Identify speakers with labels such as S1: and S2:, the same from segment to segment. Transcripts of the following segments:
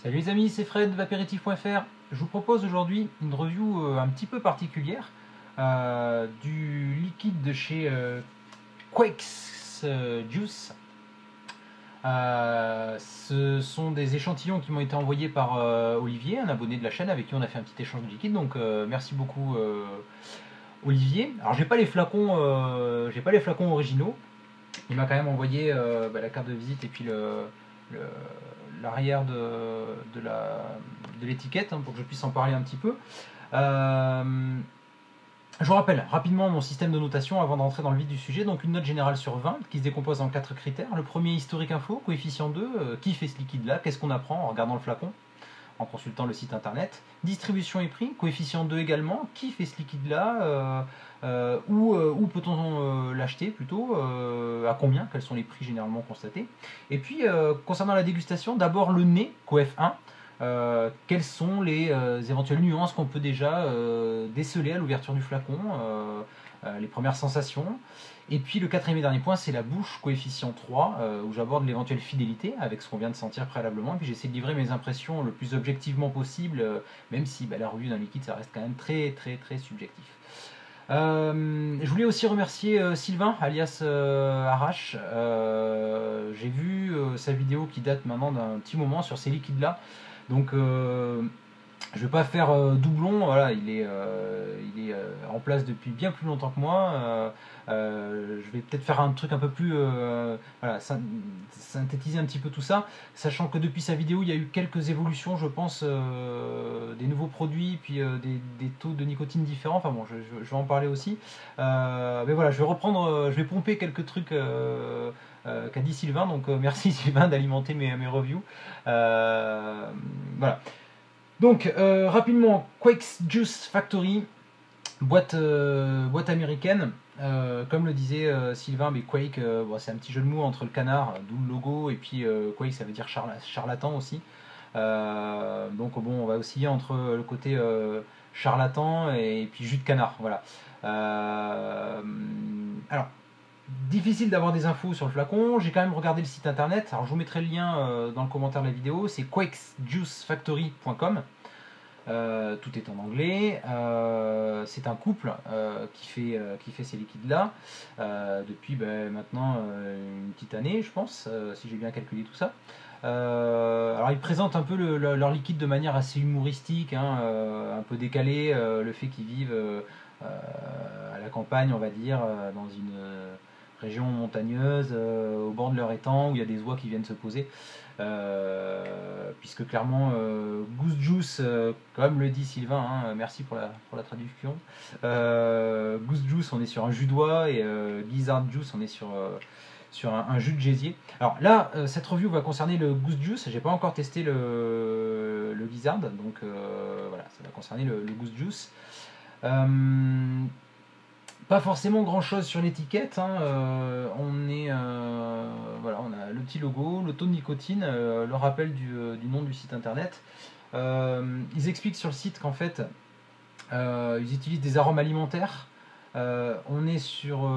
S1: Salut les amis, c'est Fred de Vaperitif.fr. Je vous propose aujourd'hui une review un petit peu particulière du liquide de chez Quakes Juice. Ce sont des échantillons qui m'ont été envoyés par Olivier, un abonné de la chaîne avec qui on a fait un petit échange de liquide. Donc merci beaucoup Olivier. Alors j'ai pas les flacons originaux. Il m'a quand même envoyé la carte de visite et puis l'arrière de l'étiquette pour que je puisse en parler un petit peu. Je vous rappelle rapidement mon système de notation avant d'entrer dans le vif du sujet. Donc une note générale sur 20 qui se décompose en 4 critères. Le premier, historique info, coefficient 2, qui fait ce liquide là, qu'est-ce qu'on apprend en regardant le flacon, en consultant le site internet. Distribution et prix, coefficient 2 également, qui fait ce liquide là, où peut-on l'acheter plutôt, à combien, quels sont les prix généralement constatés. Et puis concernant la dégustation, d'abord le nez, coef 1, quelles sont les éventuelles nuances qu'on peut déjà déceler à l'ouverture du flacon, les premières sensations. Et puis le quatrième et dernier point, c'est la bouche, coefficient 3, où j'aborde l'éventuelle fidélité avec ce qu'on vient de sentir préalablement. Et puis j'essaie de livrer mes impressions le plus objectivement possible, même si la revue d'un liquide, ça reste quand même très subjectif. Je voulais aussi remercier Sylvain, alias Arrache. J'ai vu sa vidéo qui date maintenant d'un petit moment sur ces liquides-là. Donc je vais pas faire doublon, voilà, il est en place depuis bien plus longtemps que moi. Je vais peut-être faire un truc un peu plus, voilà, synthétiser un petit peu tout ça, sachant que depuis sa vidéo, il y a eu quelques évolutions, je pense, des nouveaux produits, puis des taux de nicotine différents. Enfin bon, je vais en parler aussi. Mais voilà, je vais reprendre, je vais pomper quelques trucs qu'a dit Sylvain, donc merci Sylvain d'alimenter mes reviews. Voilà. Donc rapidement, Quakes Juice Factory, boîte américaine. Comme le disait Sylvain, mais Quake, c'est un petit jeu de mots entre le canard, d'où le logo, et puis Quake, ça veut dire charlatan aussi. Donc bon, on va osciller entre le côté charlatan et puis jus de canard. Voilà. Alors, difficile d'avoir des infos sur le flacon, j'ai quand même regardé le site internet, alors je vous mettrai le lien dans le commentaire de la vidéo, c'est quakesjuicefactory.com. Tout est en anglais. C'est un couple qui fait ces liquides là depuis maintenant une petite année, je pense, si j'ai bien calculé tout ça. Alors ils présentent un peu leur liquide de manière assez humoristique, hein, un peu décalé, le fait qu'ils vivent à la campagne, on va dire, dans une région montagneuse, au bord de leur étang, où il y a des oies qui viennent se poser. Puisque clairement Goose Juice, comme le dit Sylvain, hein, merci pour la traduction, Goose Juice on est sur un jus d'oie, et Gizzard Juice on est sur un jus de gésier. Alors là, cette review va concerner le Goose Juice, j'ai pas encore testé le Gizzard, donc voilà, ça va concerner le Goose Juice. Pas forcément grand chose sur l'étiquette, hein. Voilà, on a le petit logo, le taux de nicotine, le rappel du nom du site internet. Ils expliquent sur le site qu'en fait ils utilisent des arômes alimentaires. On est sur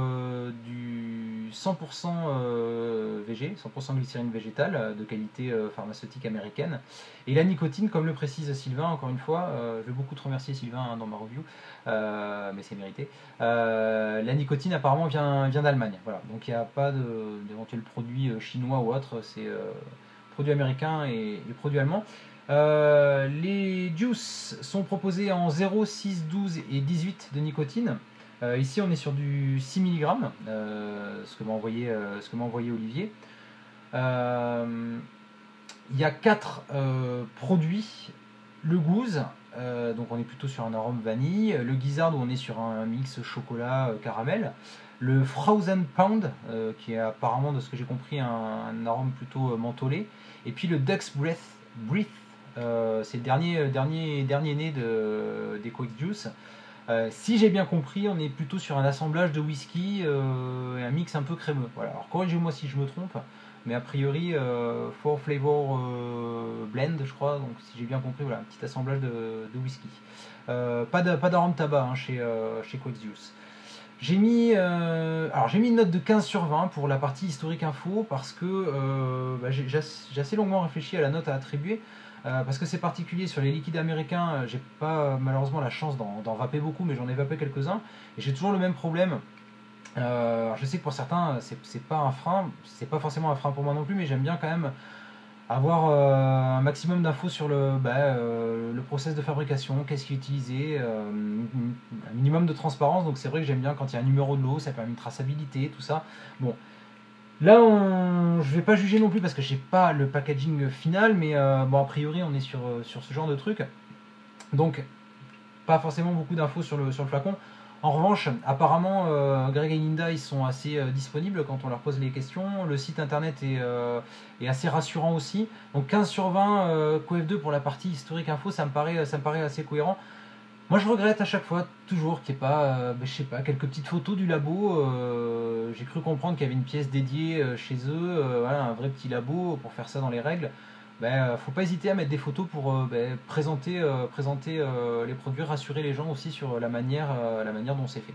S1: du 100% VG, 100% glycérine végétale de qualité pharmaceutique américaine. Et la nicotine, comme le précise Sylvain, encore une fois, je vais beaucoup te remercier Sylvain, hein, dans ma review, mais c'est mérité. La nicotine apparemment vient d'Allemagne. Voilà. Donc il n'y a pas d'éventuels produits chinois ou autres, c'est produits américains et produits allemands. Les juices sont proposés en 0, 6, 12 et 18 de nicotine. Ici on est sur du 6 mg, ce que m'a envoyé Olivier. Il y a 4 produits. Le Goose, donc on est plutôt sur un arôme vanille. Le Gizzard, où on est sur un mix chocolat caramel. Le Frozen Pound, qui est apparemment, de ce que j'ai compris, un arôme plutôt mentholé. Et puis le Duck's Breath, c'est le dernier né des Quake Juice. Si j'ai bien compris, on est plutôt sur un assemblage de whisky et un mix un peu crémeux. Voilà. Alors corrigez-moi si je me trompe, mais a priori 4 flavor blend, je crois. Donc si j'ai bien compris, voilà, un petit assemblage de whisky. Pas d'arôme tabac, hein, chez Quake Juice. J'ai mis une note de 15 sur 20 pour la partie historique info, parce que j'ai assez longuement réfléchi à la note à attribuer. parce que c'est particulier sur les liquides américains. J'ai pas malheureusement la chance d'en vaper beaucoup, mais j'en ai vapé quelques-uns et j'ai toujours le même problème. Alors je sais que pour certains c'est pas un frein, c'est pas forcément un frein pour moi non plus, mais j'aime bien quand même avoir un maximum d'infos sur le process de fabrication, qu'est-ce qui est utilisé, un minimum de transparence. Donc c'est vrai que j'aime bien quand il y a un numéro de lot, ça permet une traçabilité, tout ça. Bon, là je vais pas juger non plus parce que j'ai pas le packaging final, mais bon, a priori on est sur ce genre de truc. Donc pas forcément beaucoup d'infos sur le flacon. En revanche, apparemment, Greg et Linda, ils sont assez disponibles quand on leur pose les questions. Le site internet est assez rassurant aussi. Donc 15 sur 20, CoF2 pour la partie historique info, ça me paraît assez cohérent. Moi, je regrette à chaque fois, toujours, qu'il n'y ait pas, je sais pas, quelques petites photos du labo. J'ai cru comprendre qu'il y avait une pièce dédiée chez eux, voilà, un vrai petit labo pour faire ça dans les règles. Faut pas hésiter à mettre des photos pour présenter les produits, rassurer les gens aussi sur la manière dont c'est fait.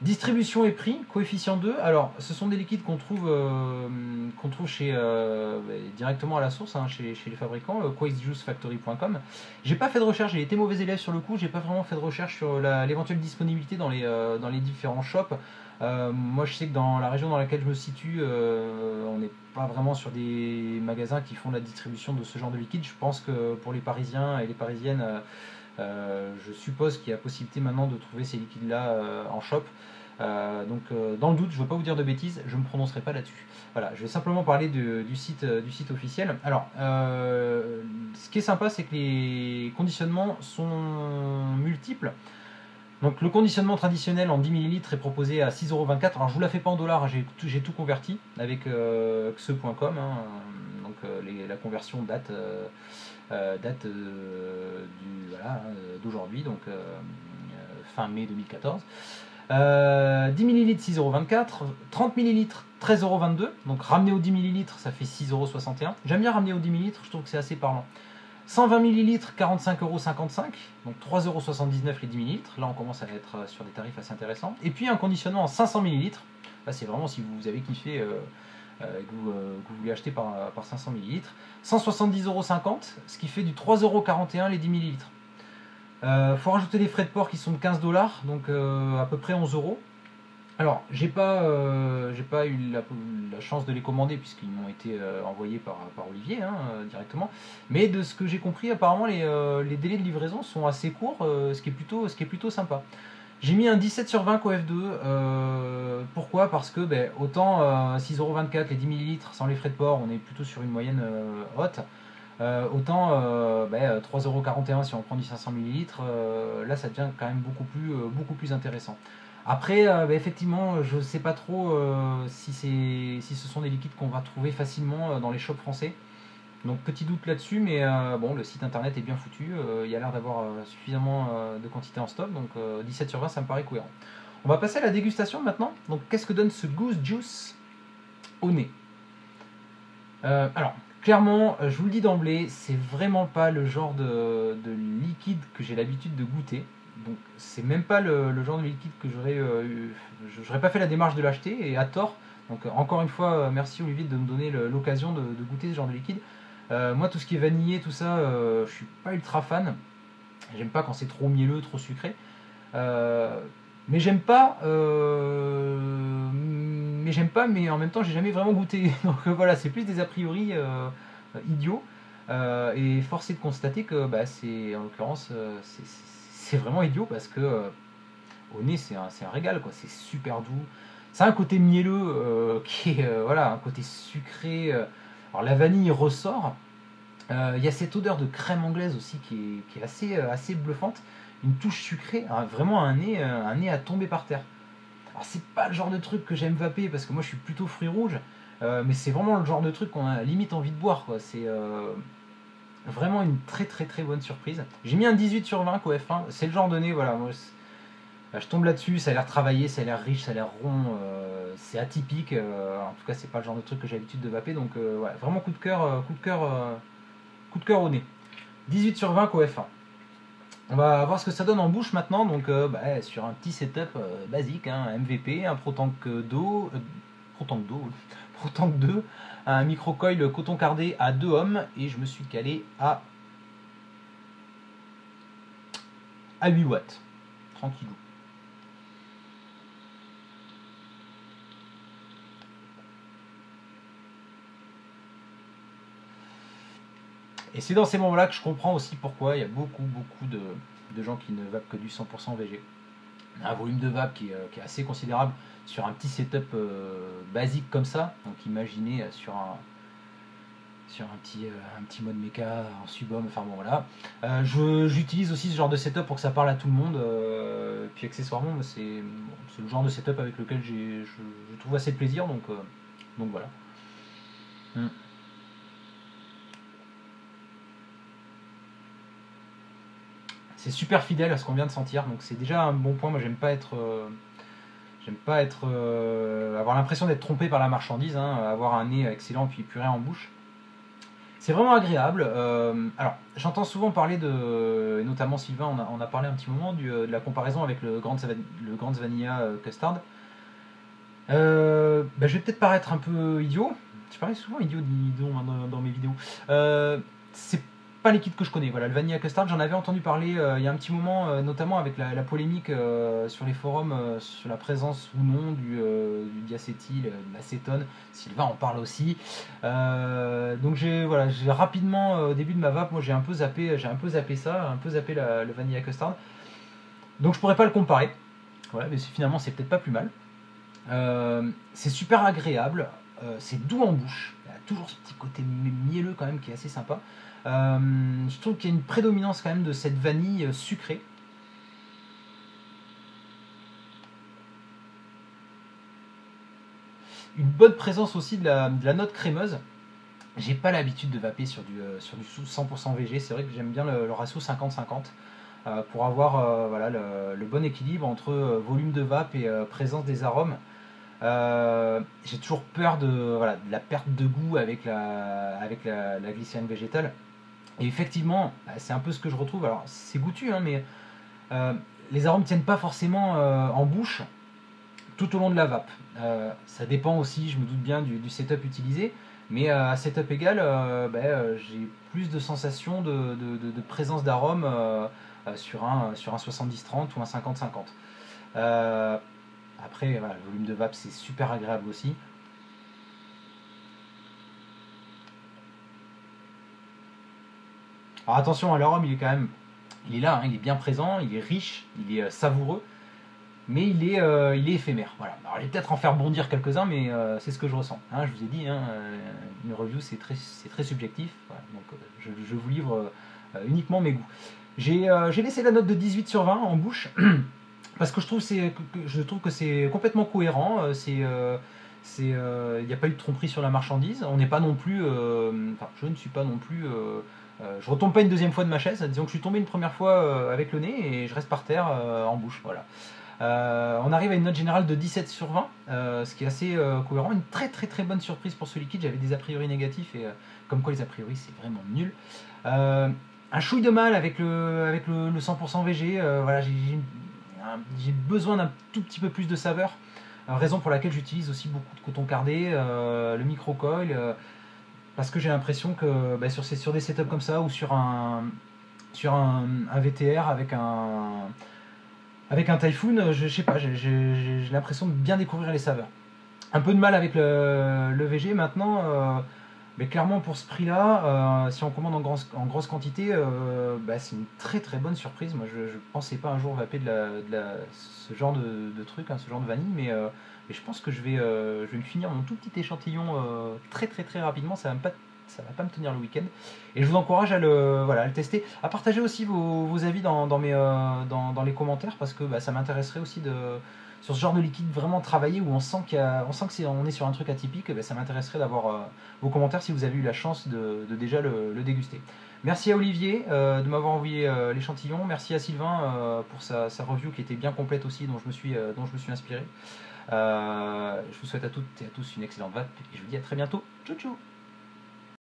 S1: Distribution et prix, coefficient 2. Alors, ce sont des liquides qu'on trouve chez, directement à la source, hein, chez les fabricants, quakejuicefactory.com. J'ai pas fait de recherche, j'ai été mauvais élève sur le coup, j'ai pas vraiment fait de recherche sur l'éventuelle disponibilité dans les différents shops. Moi, je sais que dans la région dans laquelle je me situe, on n'est pas vraiment sur des magasins qui font la distribution de ce genre de liquide. Je pense que pour les Parisiens et les Parisiennes, je suppose qu'il y a possibilité maintenant de trouver ces liquides-là en shop. Donc dans le doute, je ne veux pas vous dire de bêtises, je ne me prononcerai pas là-dessus. Voilà, je vais simplement parler du site officiel. Alors, ce qui est sympa, c'est que les conditionnements sont multiples. Donc le conditionnement traditionnel en 10 ml est proposé à 6,24 €. Alors je vous la fais pas en dollars, j'ai tout converti avec xe.com. Hein. Donc la conversion date d'aujourd'hui, donc fin mai 2014. 10 ml 6,24 €, 30 ml 13,22 €. Donc ramené aux 10 ml, ça fait 6,61 €. J'aime bien ramener aux 10 ml, je trouve que c'est assez parlant. 120 ml, 45,55 €, donc 3,79 € les 10 ml. Là, on commence à être sur des tarifs assez intéressants. Et puis un conditionnement en 500 ml. Là, c'est vraiment si vous avez kiffé et que vous voulez acheter par 500 ml. 170,50 €, ce qui fait du 3,41 € les 10 ml. Faut rajouter les frais de port qui sont de 15 $, donc à peu près 11 €. Alors, j'ai pas eu la chance de les commander puisqu'ils m'ont été envoyés par Olivier directement. Mais de ce que j'ai compris, apparemment les délais de livraison sont assez courts, ce qui est plutôt sympa. J'ai mis un 17 sur 20 CoF2. Pourquoi? Parce que autant 6,24 € les 10 ml sans les frais de port, on est plutôt sur une moyenne haute. Autant 3,41 € si on prend du 500 ml, là ça devient quand même beaucoup plus intéressant. Après, effectivement, je ne sais pas trop si ce sont des liquides qu'on va trouver facilement dans les shops français. Donc petit doute là-dessus, mais bon, le site internet est bien foutu. Il y a l'air d'avoir suffisamment de quantité en stock, donc 17 sur 20, ça me paraît cohérent. On va passer à la dégustation maintenant. Donc qu'est-ce que donne ce Goose Juice au nez? Alors, clairement, je vous le dis d'emblée, c'est vraiment pas le genre de liquide que j'ai l'habitude de goûter. Donc c'est même pas le genre de liquide que j'aurais pas fait la démarche de l'acheter, et à tort. Donc encore une fois, merci Olivier de me donner l'occasion de goûter ce genre de liquide. Moi, tout ce qui est vanillé, tout ça, je suis pas ultra fan. J'aime pas quand c'est trop mielleux, trop sucré. Mais j'aime pas, mais en même temps, j'ai jamais vraiment goûté. Donc voilà, c'est plus des a priori idiots. Et force est de constater que c'est, en l'occurrence, c'est vraiment idiot parce que au nez, c'est un régal, quoi. C'est super doux. Ça a un côté mielleux qui est, voilà, un côté sucré. Alors la vanille ressort. Il y a cette odeur de crème anglaise aussi qui est assez bluffante. Une touche sucrée, vraiment un nez à tomber par terre. Alors c'est pas le genre de truc que j'aime vaper parce que moi je suis plutôt fruits rouges, mais c'est vraiment le genre de truc qu'on a limite envie de boire, quoi. C'est vraiment une très bonne surprise. J'ai mis un 18 sur 20 qu'au F1, c'est le genre de nez, voilà, moi, je tombe là-dessus, ça a l'air travaillé, ça a l'air riche, ça a l'air rond, c'est atypique, en tout cas c'est pas le genre de truc que j'ai l'habitude de vaper, donc ouais, vraiment coup de cœur au nez. 18 sur 20 qu'au F1. On va voir ce que ça donne en bouche maintenant, donc sur un petit setup basique, un MVP, un Protank d'eau, autant que 2. Un micro-coil coton cardé à 2 ohms et je me suis calé à 8 watts. Tranquillou. Et c'est dans ces moments-là que je comprends aussi pourquoi il y a beaucoup de gens qui ne vapent que du 100% VG. Un volume de vape qui est assez considérable sur un petit setup basique comme ça. Donc imaginez sur un petit mode méca en subom, enfin bon voilà. J'utilise aussi ce genre de setup pour que ça parle à tout le monde. Puis accessoirement, c'est le genre de setup avec lequel je trouve assez de plaisir, donc voilà. C'est super fidèle à ce qu'on vient de sentir, donc c'est déjà un bon point. Moi j'aime pas avoir l'impression d'être trompé par la marchandise, hein, avoir un nez excellent puis puré en bouche. C'est vraiment agréable. Alors, j'entends souvent parler et notamment Sylvain, on a parlé un petit moment de la comparaison avec le Grand Vanilla Custard. Je vais peut-être paraître un peu idiot. Je parais souvent idiot dans mes vidéos. C'est pas les kits que je connais. Voilà, le Vanilla Custard, j'en avais entendu parler il y a un petit moment, notamment avec la polémique sur les forums sur la présence ou non du diacétyl, de l'acétone. Sylvain en parle aussi. Donc j'ai rapidement au début de ma vape, moi j'ai un peu zappé ça, un peu zappé le Vanilla Custard. Donc je pourrais pas le comparer. Voilà, mais finalement c'est peut-être pas plus mal. C'est super agréable, c'est doux en bouche. Il y a toujours ce petit côté mielleux quand même qui est assez sympa. Je trouve qu'il y a une prédominance quand même de cette vanille sucrée. Une bonne présence aussi de la note crémeuse. J'ai pas l'habitude de vaper sur du 100% VG. C'est vrai que j'aime bien le ratio 50-50 pour avoir le bon équilibre entre volume de vape et présence des arômes. J'ai toujours peur de la perte de goût avec la glycérine végétale. Et effectivement, c'est un peu ce que je retrouve. Alors, c'est goûtu, hein, mais les arômes ne tiennent pas forcément en bouche tout au long de la vape. Ça dépend aussi, je me doute bien, du setup utilisé. Mais à setup égal, j'ai plus de sensations de présence d'arômes sur un 70-30 ou un 50-50. Après, voilà, le volume de vape, c'est super agréable aussi. Alors attention, l'arôme, il est là, hein, il est bien présent, il est riche, il est savoureux, mais il est éphémère. Voilà. Alors, je vais peut-être en faire bondir quelques-uns, mais c'est ce que je ressens. Hein, je vous ai dit, hein, une review, c'est très subjectif. Voilà, donc je vous livre uniquement mes goûts. J'ai laissé la note de 18 sur 20 en bouche, parce que je trouve que c'est complètement cohérent. Il n'y a pas eu de tromperie sur la marchandise. On n'est pas non plus. Je ne suis pas non plus. Je retombe pas une deuxième fois de ma chaise. Disons que je suis tombé une première fois avec le nez et je reste par terre en bouche. Voilà. On arrive à une note générale de 17 sur 20, ce qui est assez cohérent. Une très bonne surprise pour ce liquide. J'avais des a priori négatifs et comme quoi les a priori c'est vraiment nul. Un chouille de mal avec le 100% VG. Voilà, j'ai besoin d'un tout petit peu plus de saveur. Raison pour laquelle j'utilise aussi beaucoup de coton cardé, le micro-coil, parce que j'ai l'impression que sur des setups comme ça ou sur un VTR avec un Typhoon, je sais pas, j'ai l'impression de bien découvrir les saveurs. Un peu de mal avec le VG maintenant, mais clairement pour ce prix-là, si on commande en grosse quantité, c'est une très bonne surprise. Moi je pensais pas un jour vaper ce genre de truc, hein, ce genre de vanille, mais je pense que je vais me finir mon tout petit échantillon très rapidement. Ça va pas me tenir le week-end. Et je vous encourage à le tester, à partager aussi vos avis dans les commentaires, parce que ça m'intéresserait aussi sur ce genre de liquide vraiment travaillé où on sent on est sur un truc atypique. Ça m'intéresserait d'avoir vos commentaires si vous avez eu la chance de déjà le déguster. Merci à Olivier de m'avoir envoyé l'échantillon. Merci à Sylvain pour sa review qui était bien complète aussi, dont je me suis inspiré. Je vous souhaite à toutes et à tous une excellente vape et je vous dis à très bientôt. Ciao ciao.